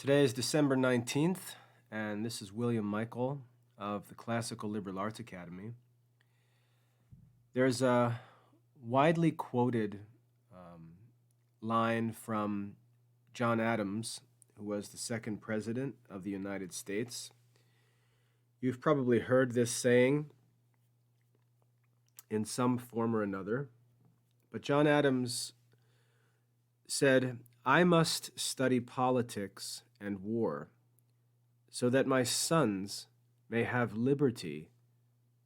Today is December 19th, and this is William Michael of the Classical Liberal Arts Academy. There's a widely quoted line from John Adams, who was the second president of the United States. You've probably heard this saying in some form or another, but John Adams said, "I must study politics and war so that my sons may have liberty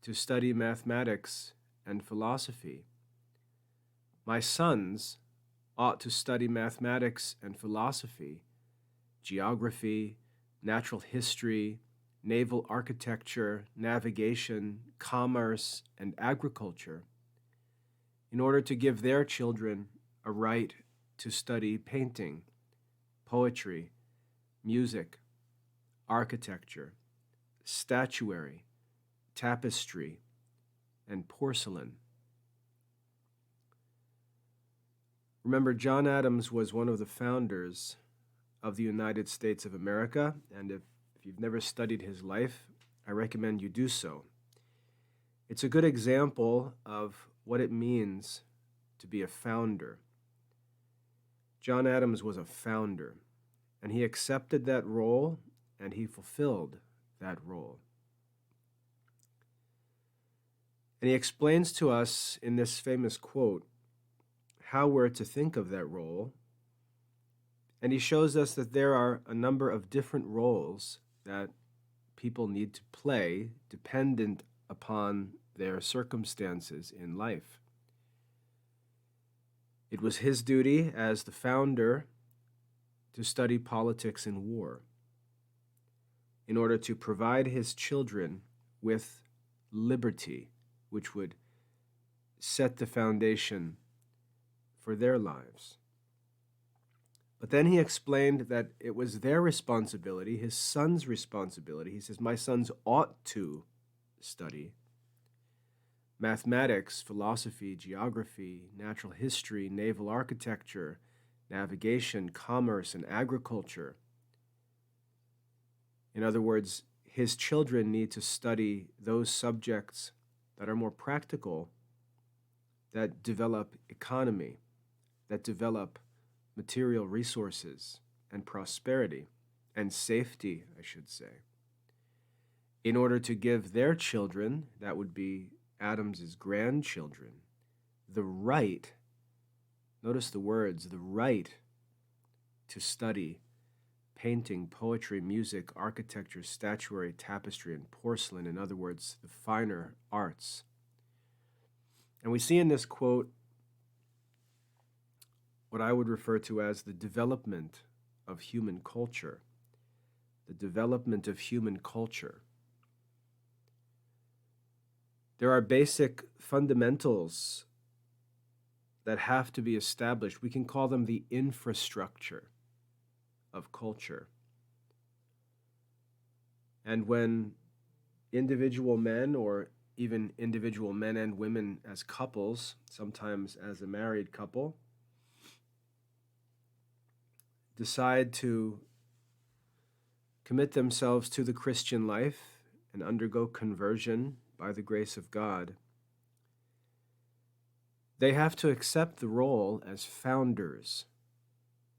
to study mathematics and philosophy. My sons ought to study mathematics and philosophy, geography, natural history, naval architecture, navigation, commerce, and agriculture, in order to give their children a right to study painting, poetry, music, architecture, statuary, tapestry, and porcelain." Remember, John Adams was one of the founders of the United States of America, and if you've never studied his life, I recommend you do so. It's a good example of what it means to be a founder. John Adams was a founder, and he accepted that role, and he fulfilled that role. And he explains to us in this famous quote how we're to think of that role, and he shows us that there are a number of different roles that people need to play dependent upon their circumstances in life. It was his duty as the founder to study politics and war in order to provide his children with liberty, which would set the foundation for their lives. But then he explained that it was their responsibility, his son's responsibility. He says, "My sons ought to study mathematics, philosophy, geography, natural history, naval architecture, navigation, commerce, and agriculture." In other words, his children need to study those subjects that are more practical, that develop economy, that develop material resources and prosperity and safety, I should say, in order to give their children, that would be Adams's grandchildren, the right, notice the words, the right to study painting, poetry, music, architecture, statuary, tapestry, and porcelain. In other words, the finer arts. And we see in this quote what I would refer to as the development of human culture. The development of human culture. There are basic fundamentals that have to be established. We can call them the infrastructure of culture. And when individual men, or even individual men and women as couples, sometimes as a married couple, decide to commit themselves to the Christian life and undergo conversion by the grace of God, they have to accept the role as founders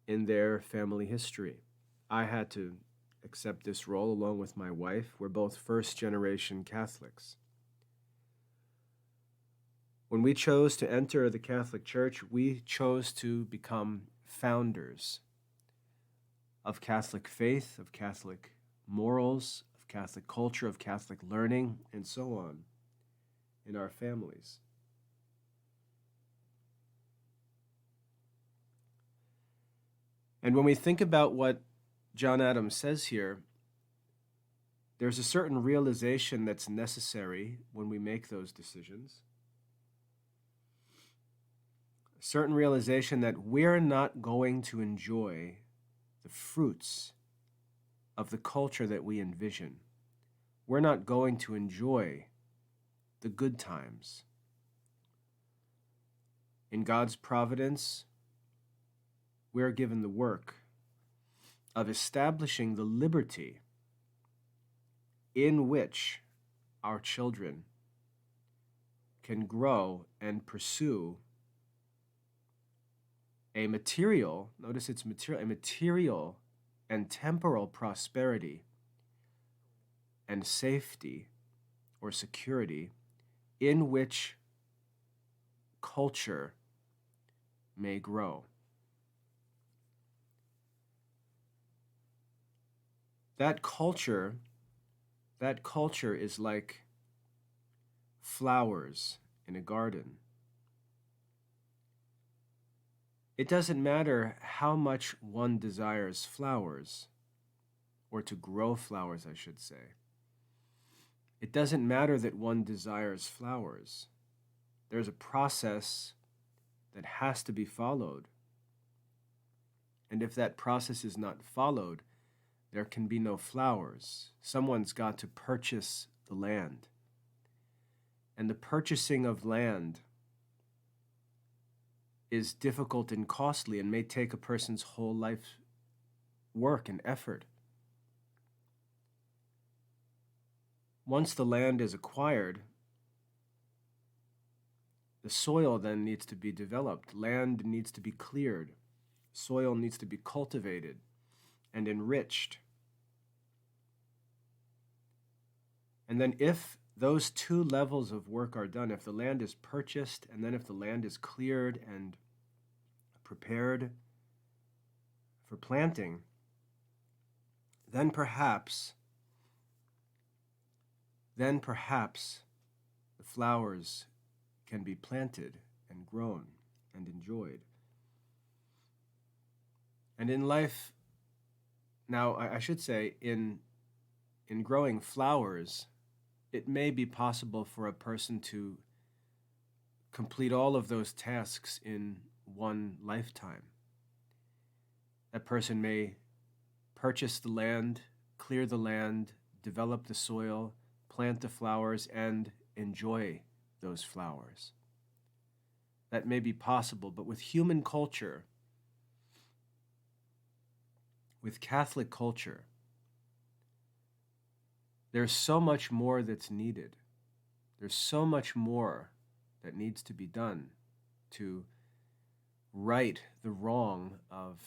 in their family history. I had to accept this role along with my wife. We're both first-generation Catholics. When we chose to enter the Catholic Church, we chose to become founders of Catholic faith, of Catholic morals, of Catholic culture, of Catholic learning, and so on in our families. And when we think about what John Adams says here, there's a certain realization that's necessary when we make those decisions. A certain realization that we're not going to enjoy the fruits of the culture that we envision. We're not going to enjoy the good times. In God's providence, we are given the work of establishing the liberty in which our children can grow and pursue a material, notice it's material, a material and temporal prosperity and safety or security in which culture may grow. That culture is like flowers in a garden. It doesn't matter how much one desires flowers, or to grow flowers, I should say. It doesn't matter that one desires flowers. There's a process that has to be followed. And if that process is not followed, there can be no flowers. Someone's got to purchase the land. And the purchasing of land is difficult and costly and may take a person's whole life's work and effort. Once the land is acquired, the soil then needs to be developed. Land needs to be cleared. Soil needs to be cultivated and enriched. And then if those two levels of work are done, if the land is purchased and then if the land is cleared and prepared for planting, then perhaps the flowers can be planted and grown and enjoyed. And in life, now I should say, in growing flowers, it may be possible for a person to complete all of those tasks in one lifetime. That person may purchase the land, clear the land, develop the soil, plant the flowers, and enjoy those flowers. That may be possible, but with human culture, with Catholic culture, there's so much more that's needed. There's so much more that needs to be done to right the wrong of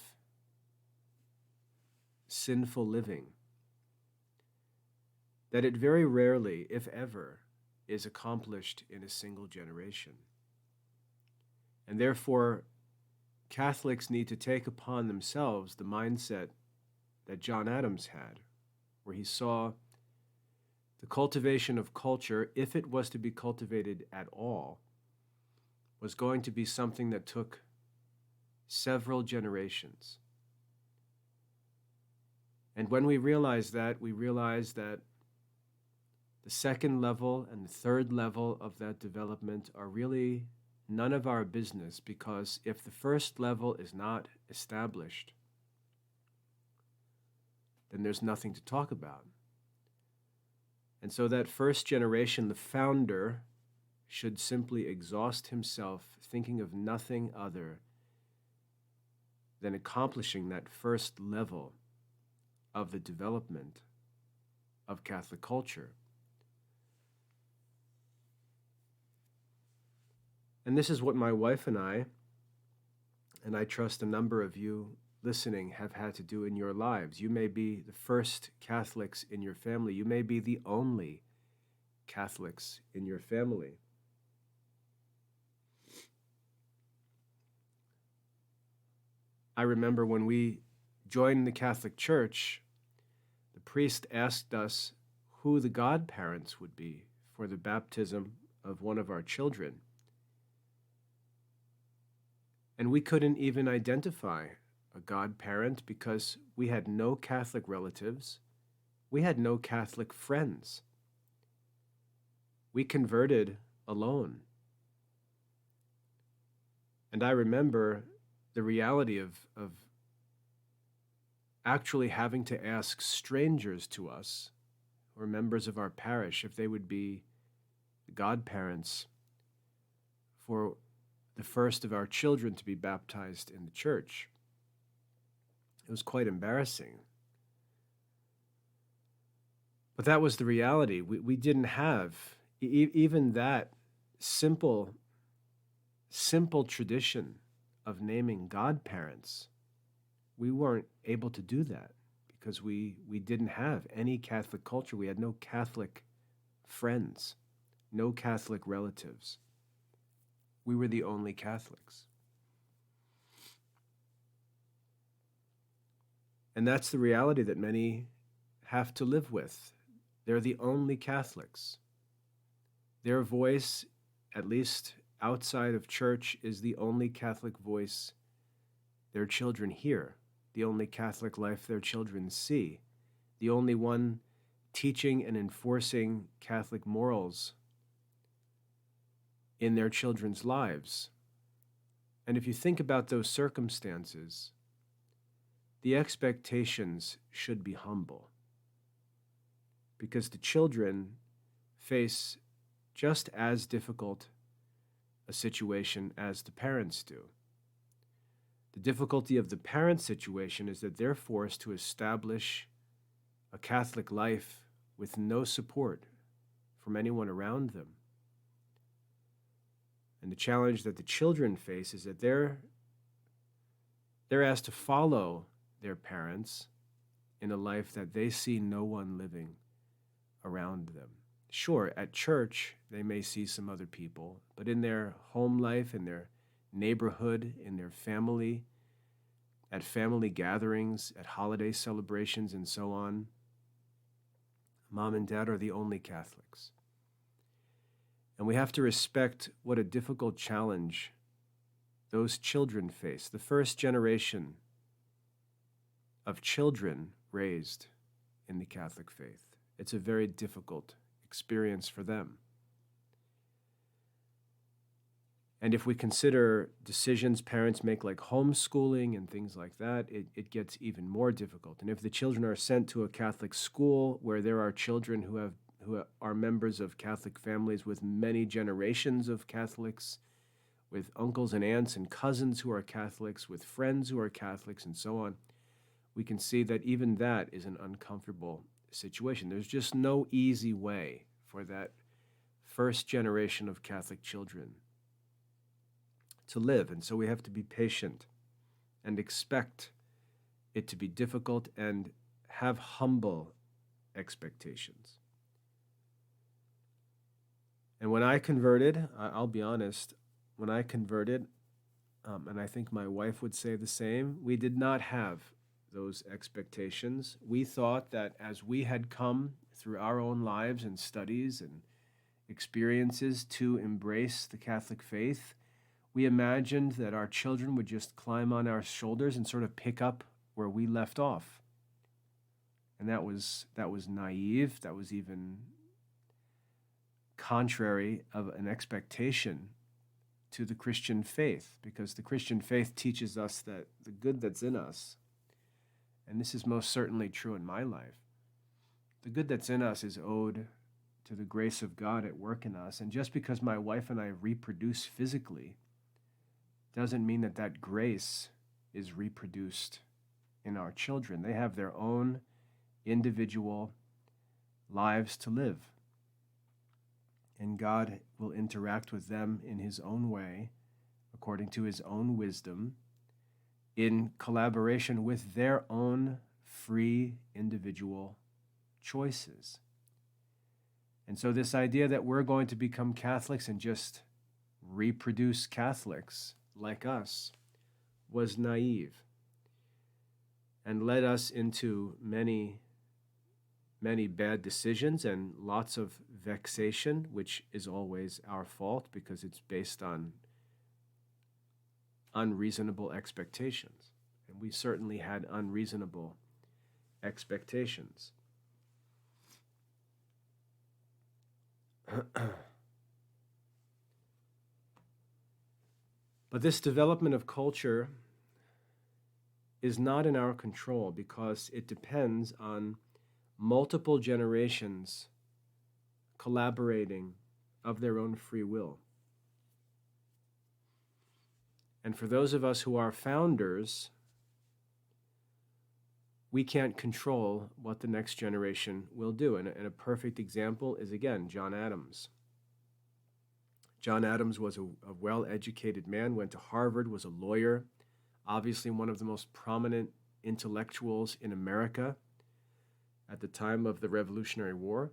sinful living, that it very rarely, if ever, is accomplished in a single generation. And therefore, Catholics need to take upon themselves the mindset that John Adams had, where he saw the cultivation of culture, if it was to be cultivated at all, was going to be something that took several generations. And when we realize that, the second level and the third level of that development are really none of our business, because if the first level is not established, then there's nothing to talk about. And so that first generation, the founder, should simply exhaust himself thinking of nothing other than accomplishing that first level of the development of Catholic culture. And this is what my wife and I trust a number of you listening, have had to do in your lives. You may be the first Catholics in your family. You may be the only Catholics in your family. I remember when we joined the Catholic Church, the priest asked us who the godparents would be for the baptism of one of our children. And we couldn't even identify a godparent because we had no Catholic relatives. We had no Catholic friends. We converted alone. And I remember the reality of actually having to ask strangers to us, or members of our parish, if they would be the godparents for the first of our children to be baptized in the church. It was quite embarrassing. But that was the reality. We didn't have even that simple tradition of naming godparents. We weren't able to do that because we didn't have any Catholic culture. We had no Catholic friends, no Catholic relatives. We were the only Catholics. And that's the reality that many have to live with. They're the only Catholics. Their voice, at least outside of church, is the only Catholic voice their children hear, the only Catholic life their children see, the only one teaching and enforcing Catholic morals in their children's lives. And if you think about those circumstances, the expectations should be humble, because the children face just as difficult a situation as the parents do. The difficulty of the parent situation is that they're forced to establish a Catholic life with no support from anyone around them. And the challenge that the children face is that they're asked to follow their parents in a life that they see no one living around them. Sure, at church, they may see some other people, but in their home life, in their neighborhood, in their family, at family gatherings, at holiday celebrations, and so on, mom and dad are the only Catholics. And we have to respect what a difficult challenge those children face. The first generation of children raised in the Catholic faith. It's a very difficult experience for them. And if we consider decisions parents make like homeschooling and things like that, it gets even more difficult. And if the children are sent to a Catholic school where there are children who are members of Catholic families with many generations of Catholics, with uncles and aunts and cousins who are Catholics, with friends who are Catholics, and so on, we can see that even that is an uncomfortable situation. There's just no easy way for that first generation of Catholic children to live. And so we have to be patient and expect it to be difficult and have humble expectations. And when I converted, I'll be honest, when I converted, and I think my wife would say the same, we did not have those expectations. We thought that as we had come through our own lives and studies and experiences to embrace the Catholic faith, we imagined that our children would just climb on our shoulders and sort of pick up where we left off. And that was naive. That was even contrary of an expectation to the Christian faith, because the Christian faith teaches us that the good that's in us, and this is most certainly true in my life, the good that's in us is owed to the grace of God at work in us. And just because my wife and I reproduce physically doesn't mean that that grace is reproduced in our children. They have their own individual lives to live. And God will interact with them in his own way, according to his own wisdom, in collaboration with their own free individual choices. And so this idea that we're going to become Catholics and just reproduce Catholics like us was naive and led us into many bad decisions and lots of vexation, which is always our fault because it's based on unreasonable expectations. And we certainly had unreasonable expectations. But this development of culture is not in our control because it depends on multiple generations collaborating of their own free will. And for those of us who are founders, we can't control what the next generation will do. And a perfect example is, again, John Adams. John Adams was a well-educated man, went to Harvard, was a lawyer, obviously one of the most prominent intellectuals in America at the time of the Revolutionary War,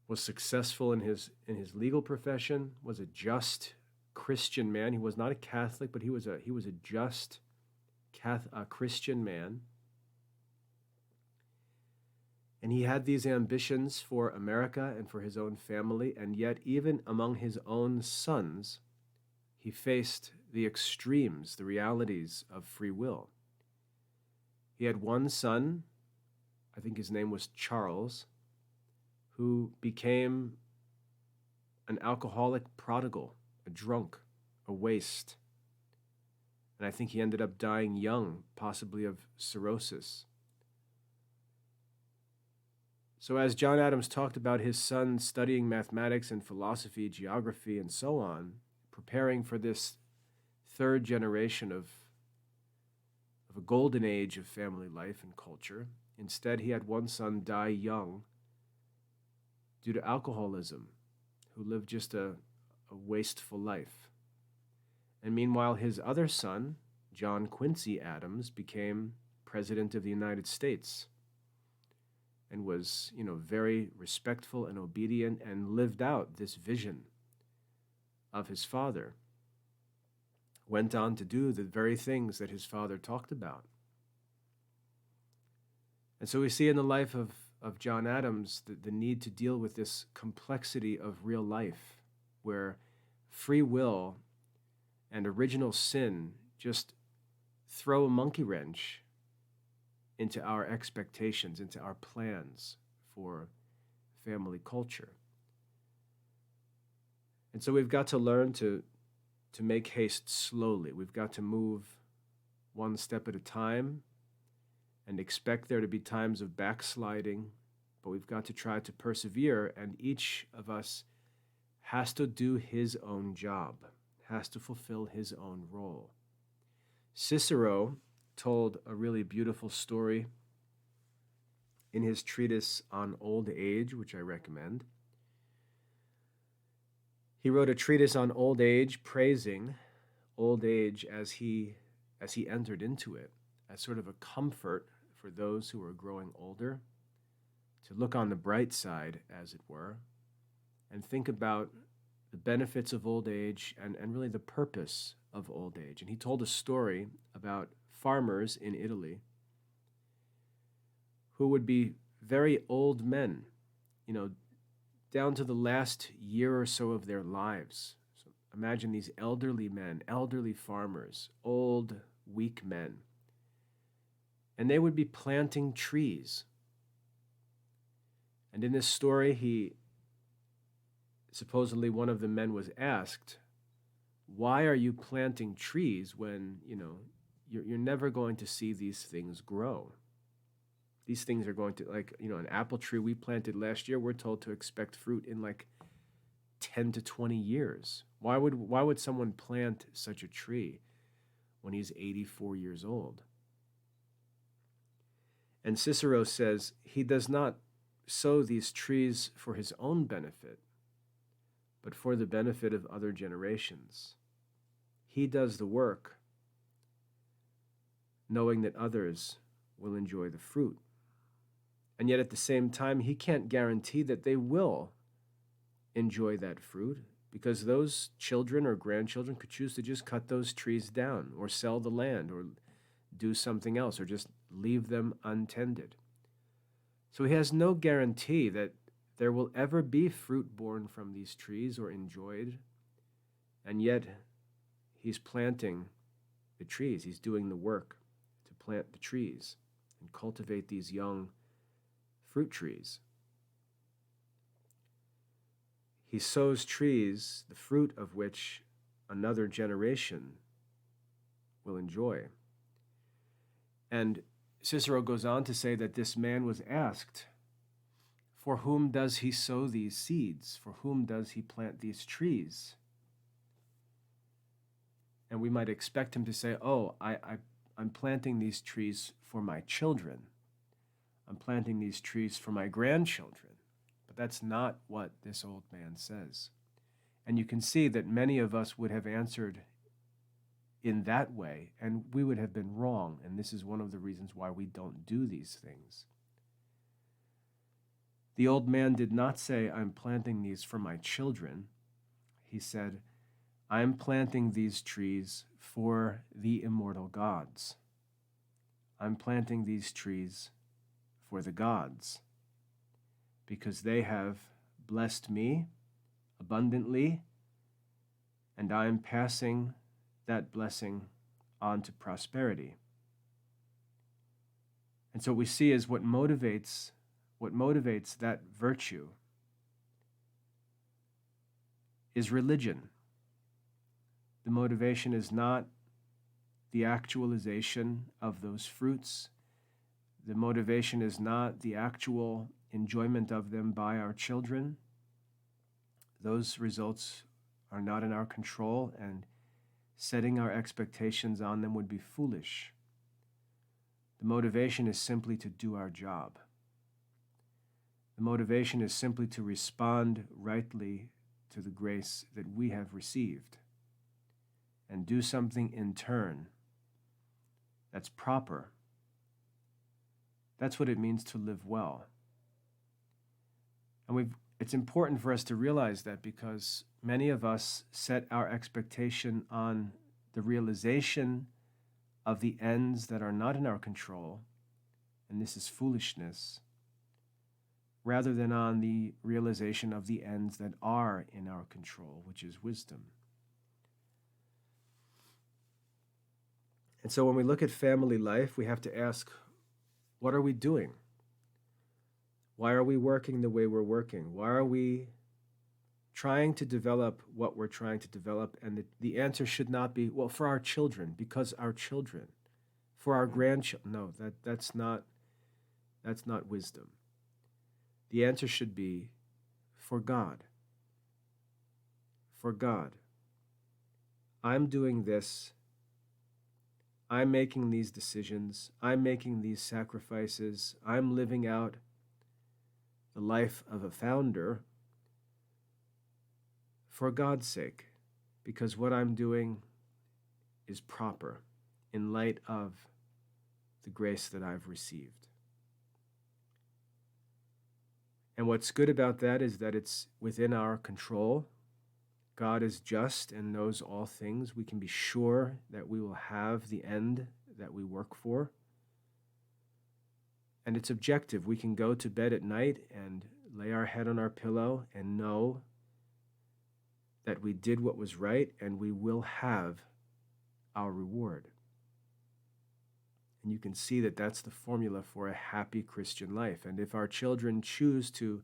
was successful in his legal profession, was a just Christian man. He was not a Catholic, but he was a just Christian man. And he had these ambitions for America and for his own family, and yet even among his own sons, he faced the extremes, the realities of free will. He had one son, I think his name was Charles, who became an alcoholic prodigal, a drunk, a waste. And I think he ended up dying young, possibly of cirrhosis. So as John Adams talked about his son studying mathematics and philosophy, geography, and so on, preparing for this third generation of a golden age of family life and culture, instead he had one son die young due to alcoholism, who lived just a wasteful life. And meanwhile, his other son, John Quincy Adams, became President of the United States and was, very respectful and obedient and lived out this vision of his father. Went on to do the very things that his father talked about. And so we see in the life of John Adams the need to deal with this complexity of real life, where free will and original sin just throw a monkey wrench into our expectations, into our plans for family culture. And so we've got to learn to make haste slowly. We've got to move one step at a time and expect there to be times of backsliding, but we've got to try to persevere, and each of us has to do his own job, has to fulfill his own role. Cicero told a really beautiful story in his treatise on old age, which I recommend. He wrote a treatise on old age, praising old age as he entered into it, as sort of a comfort for those who are growing older, to look on the bright side, as it were, and think about the benefits of old age and really the purpose of old age. And he told a story about farmers in Italy who would be very old men, down to the last year or so of their lives. So imagine these elderly men, elderly farmers, old, weak men. And they would be planting trees. And in this story, supposedly one of the men was asked, why are you planting trees when, you're never going to see these things grow? These things are going to, an apple tree we planted last year, we're told to expect fruit in 10 to 20 years. Why would someone plant such a tree when he's 84 years old? And Cicero says he does not sow these trees for his own benefit, but for the benefit of other generations. He does the work, knowing that others will enjoy the fruit. And yet at the same time, he can't guarantee that they will enjoy that fruit, because those children or grandchildren could choose to just cut those trees down or sell the land or do something else or just leave them untended. So he has no guarantee that there will ever be fruit born from these trees or enjoyed, and yet he's planting the trees. He's doing the work to plant the trees and cultivate these young fruit trees. He sows trees, the fruit of which another generation will enjoy. And Cicero goes on to say that this man was asked, for whom does he sow these seeds? For whom does he plant these trees? And we might expect him to say, I I'm planting these trees for my children. I'm planting these trees for my grandchildren. But that's not what this old man says. And you can see that many of us would have answered in that way, and we would have been wrong. And this is one of the reasons why we don't do these things. The old man did not say, I'm planting these for my children. He said, I'm planting these trees for the immortal gods. I'm planting these trees for the gods, because they have blessed me abundantly, and I am passing that blessing on to prosperity. And so what we see is what motivates that virtue is religion. The motivation is not the actualization of those fruits. The motivation is not the actual enjoyment of them by our children. Those results are not in our control, and setting our expectations on them would be foolish. The motivation is simply to do our job. The motivation is simply to respond rightly to the grace that we have received and do something in turn that's proper. That's what it means to live well. And it's important for us to realize that, because many of us set our expectation on the realization of the ends that are not in our control, and this is foolishness, rather than on the realization of the ends that are in our control, which is wisdom. And so when we look at family life, we have to ask, what are we doing? Why are we working the way we're working? Why are we trying to develop what we're trying to develop? And the answer should not be, well, for our children, because our children, for our grandchildren. No, that's not wisdom. The answer should be for God. For God. I'm doing this. I'm making these decisions. I'm making these sacrifices. I'm living out the life of a founder for God's sake, because what I'm doing is proper in light of the grace that I've received. And what's good about that is that it's within our control. God is just and knows all things. We can be sure that we will have the end that we work for. And it's objective. We can go to bed at night and lay our head on our pillow and know that we did what was right, and we will have our reward. And you can see that that's the formula for a happy Christian life. And if our children choose to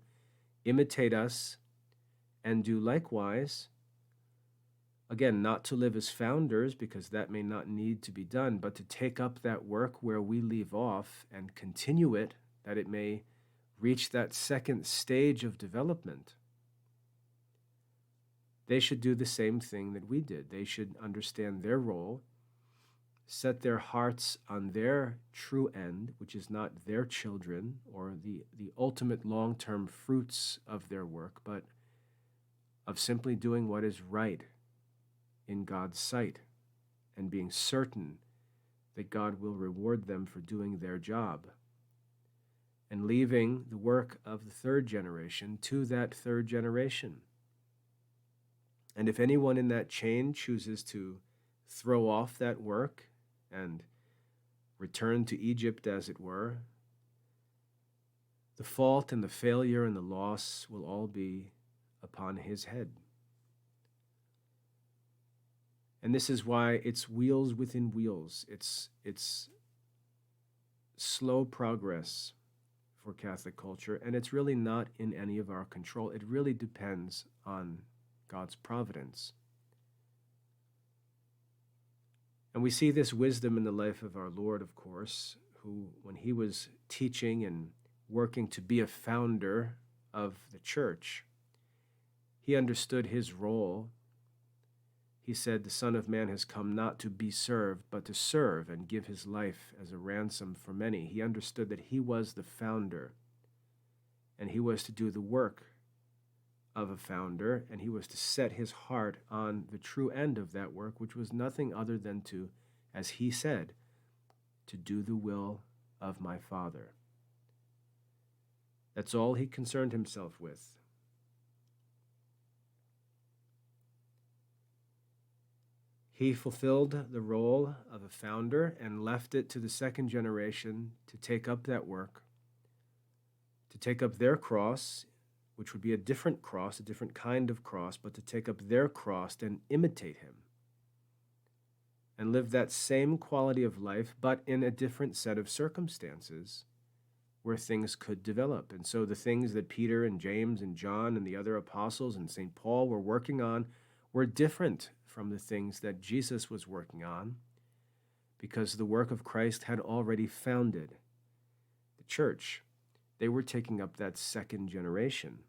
imitate us and do likewise, again, not to live as founders, because that may not need to be done, but to take up that work where we leave off and continue it, that it may reach that second stage of development. They should do the same thing that we did. They should understand their role, set their hearts on their true end, which is not their children or the ultimate long-term fruits of their work, but of simply doing what is right in God's sight, and being certain that God will reward them for doing their job, and leaving the work of the third generation to that third generation. And if anyone in that chain chooses to throw off that work and return to Egypt, as it were, the fault and the failure and the loss will all be upon his head. And this is why it's wheels within wheels. It's slow progress for Catholic culture, and it's really not in any of our control. It really depends on God's providence. And we see this wisdom in the life of our Lord, of course, who, when he was teaching and working to be a founder of the church, he understood his role He said, "The Son of Man has come not to be served, but to serve and give his life as a ransom for many." He understood that he was the founder, and he was to do the work of a founder, and he was to set his heart on the true end of that work, which was nothing other than to, as he said, to do the will of my Father. That's all he concerned himself with. He fulfilled the role of a founder and left it to the second generation to take up that work, to take up their cross, which would be a different cross, a different kind of cross, but to take up their cross and imitate him and live that same quality of life, but in a different set of circumstances where things could develop. And so the things that Peter and James and John and the other apostles and St. Paul were working on were different from the things that Jesus was working on, because the work of Christ had already founded the church. They were taking up that second generation,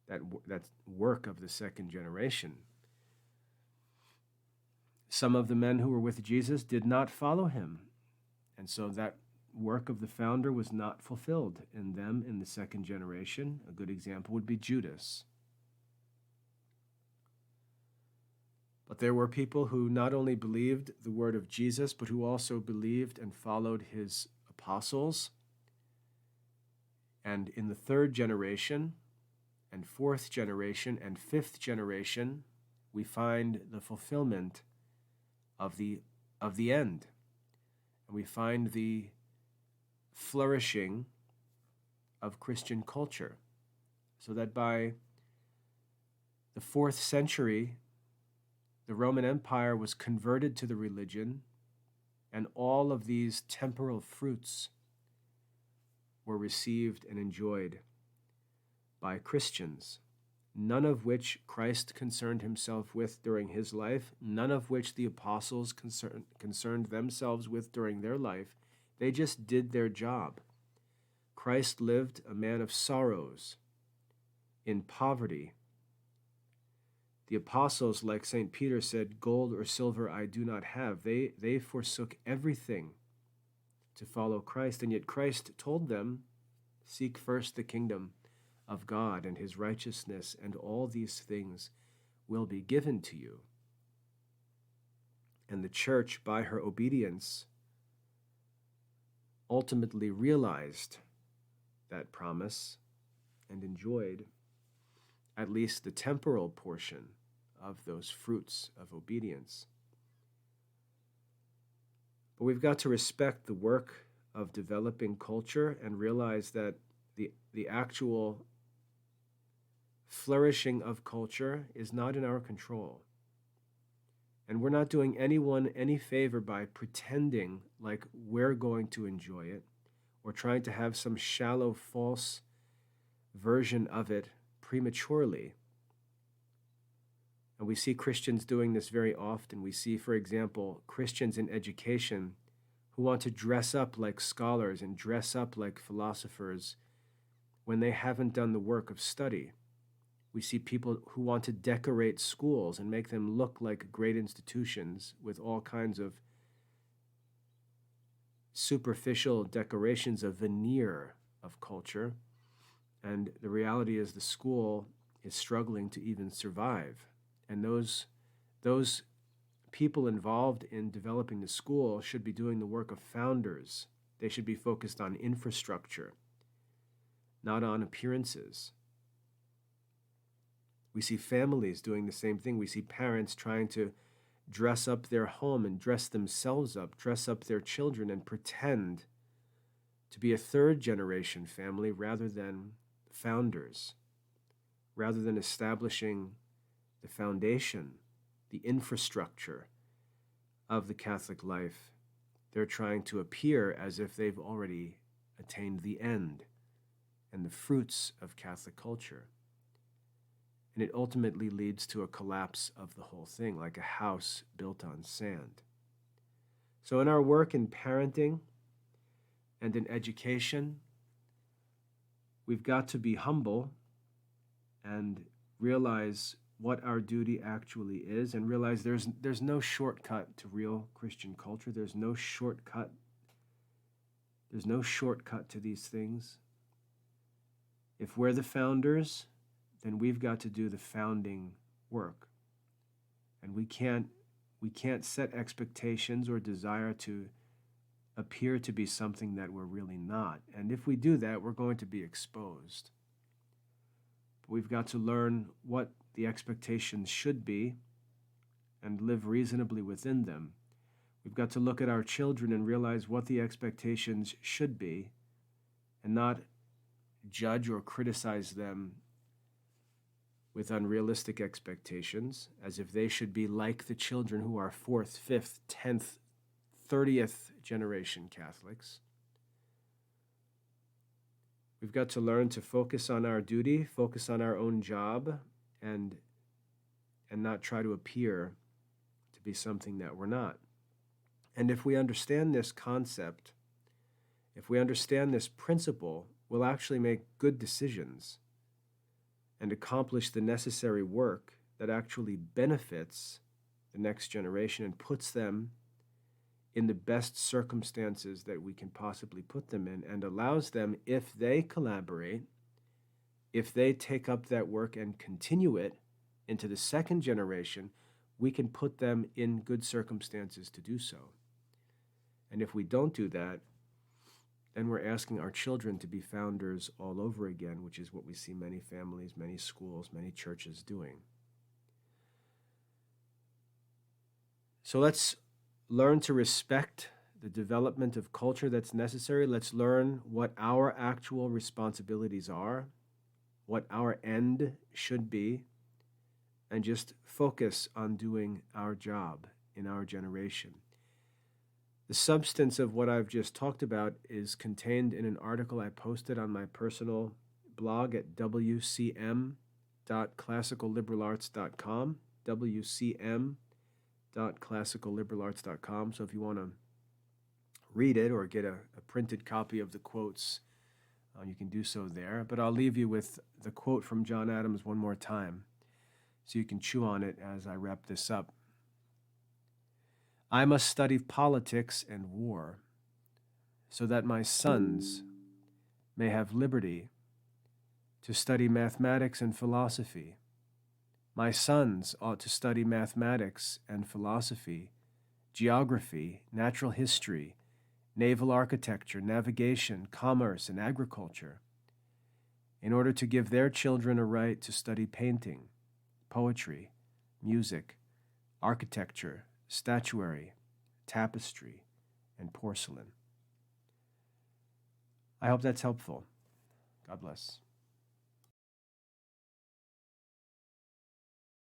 that work of the second generation. Some of the men who were with Jesus did not follow him, and so that work of the founder was not fulfilled in them in the second generation. A good example would be Judas. But there were people who not only believed the word of Jesus, but who also believed and followed his apostles. And in the third generation, and fourth generation, and fifth generation, we find the fulfillment of the end. And we find the flourishing of Christian culture, so that by the 4th century, the Roman Empire was converted to the religion, and all of these temporal fruits were received and enjoyed by Christians, none of which Christ concerned himself with during his life, none of which the apostles concerned themselves with during their life. They just did their job. Christ lived a man of sorrows, in poverty. The apostles, like St. Peter said, "Gold or silver I do not have." They forsook everything to follow Christ, and yet Christ told them, "Seek first the kingdom of God and his righteousness, and all these things will be given to you." And the church, by her obedience, ultimately realized that promise and enjoyed at least the temporal portion of those fruits of obedience. But we've got to respect the work of developing culture and realize that the actual flourishing of culture is not in our control. And we're not doing anyone any favor by pretending like we're going to enjoy it, or trying to have some shallow, false version of it prematurely. And we see Christians doing this very often. We see, for example, Christians in education who want to dress up like scholars and dress up like philosophers when they haven't done the work of study. We see people who want to decorate schools and make them look like great institutions with all kinds of superficial decorations, of veneer of culture. And the reality is the school is struggling to even survive. And those people involved in developing the school should be doing the work of founders. They should be focused on infrastructure, not on appearances. We see families doing the same thing. We see parents trying to dress up their home and dress themselves up, dress up their children, and pretend to be a third generation family rather than founders, rather than establishing the foundation, the infrastructure of the Catholic life. They're trying to appear as if they've already attained the end and the fruits of Catholic culture. And it ultimately leads to a collapse of the whole thing, like a house built on sand. So in our work in parenting and in education, we've got to be humble and realize what our duty actually is and realize there's no shortcut to real Christian culture. There's no shortcut. There's no shortcut to these things. If we're the founders, then we've got to do the founding work. And we can't set expectations or desire to appear to be something that we're really not. And if we do that, we're going to be exposed. But we've got to learn what the expectations should be and live reasonably within them. We've got to look at our children and realize what the expectations should be and not judge or criticize them with unrealistic expectations, as if they should be like the children who are 4th, 5th, 10th, 30th generation Catholics. We've got to learn to focus on our duty, focus on our own job, and not try to appear to be something that we're not. And if we understand this concept, if we understand this principle, we'll actually make good decisions and accomplish the necessary work that actually benefits the next generation and puts them in the best circumstances that we can possibly put them in, and allows them, if they collaborate, if they take up that work and continue it into the second generation, we can put them in good circumstances to do so. And if we don't do that, then we're asking our children to be founders all over again, which is what we see many families, many schools, many churches doing. So let's learn to respect the development of culture that's necessary. Let's learn what our actual responsibilities are, what our end should be, and just focus on doing our job in our generation. The substance of what I've just talked about is contained in an article I posted on my personal blog at wcm.classicalliberarts.com, wcm.classicalliberarts.com. So if you want to read it or get a printed copy of the quotes, you can do so there. But I'll leave you with the quote from John Adams one more time so you can chew on it as I wrap this up. I must study politics and war so that my sons may have liberty to study mathematics and philosophy. My sons ought to study mathematics and philosophy, geography, natural history, naval architecture, navigation, commerce, and agriculture, in order to give their children a right to study painting, poetry, music, architecture, statuary, tapestry, and porcelain. I hope that's helpful. God bless.